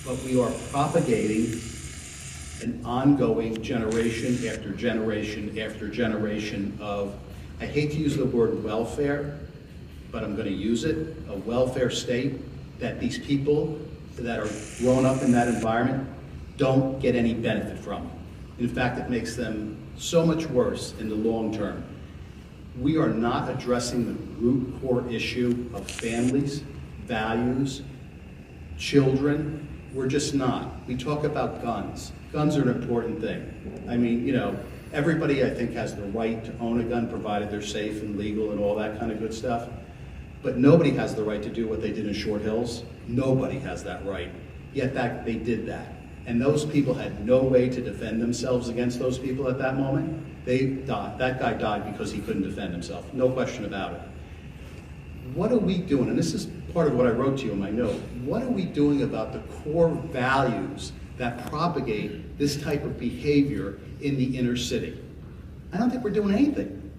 But we are propagating an ongoing generation after generation after generation of, I hate to use the word welfare, but I'm going to use it, a welfare state that these people that are grown up in that environment don't get any benefit from. In fact, it makes them so much worse in the long term. We are not addressing the root core issue of families, values, children. We're just not. We talk about guns. Guns are an important thing. I mean, you know, everybody I think has the right to own a gun provided they're safe and legal and all that kind of good stuff. But nobody has the right to do what they did in Short Hills. Nobody has that right. Yet they did that. And those people had no way to defend themselves against those people at that moment. They died. That guy died because he couldn't defend himself. No question about it. What are we doing? And this is part of what I wrote to you in my note. What are we doing about the core values that propagate this type of behavior in the inner city? I don't think we're doing anything.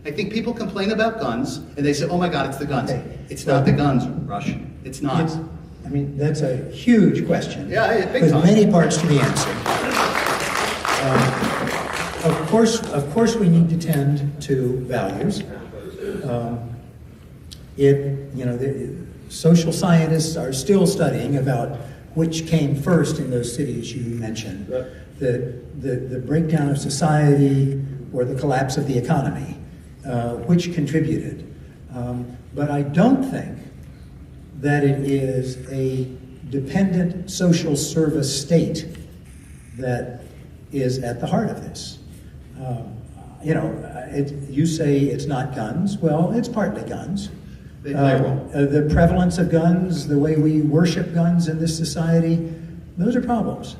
I think people complain about guns and they say, oh my God, it's the guns. Okay. It's not the guns, Rush. It's not. I mean, that's a huge question. Yeah, big with time. many parts to be answered. Of course, we need to tend to values. The social scientists are still studying about which came first in those cities you mentioned, the breakdown of society or the collapse of the economy, which contributed. But I don't think that it is a dependent social service state that is at the heart of this. You say it's not guns. Well, it's partly guns. The prevalence of guns, the way we worship guns in this society, those are problems.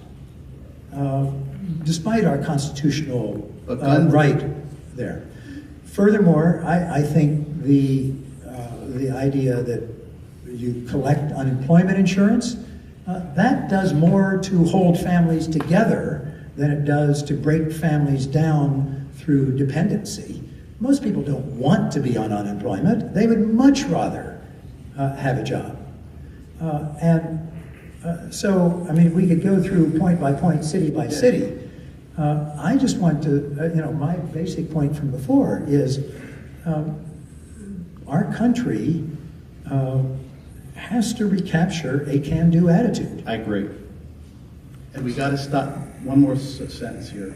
Despite our constitutional right there. Furthermore, I think the idea that you collect unemployment insurance, that does more to hold families together than it does to break families down through dependency. Most people don't want to be on unemployment. They would much rather have a job. So, I mean, we could go through point by point, city by city. I just want to, my basic point from before is our country has to recapture a can-do attitude. I agree. And we got to stop. One more sentence here.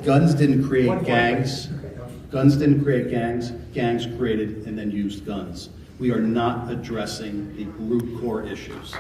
Guns didn't create gangs. Guns didn't create gangs. Gangs created and then used guns. We are not addressing the root core issues.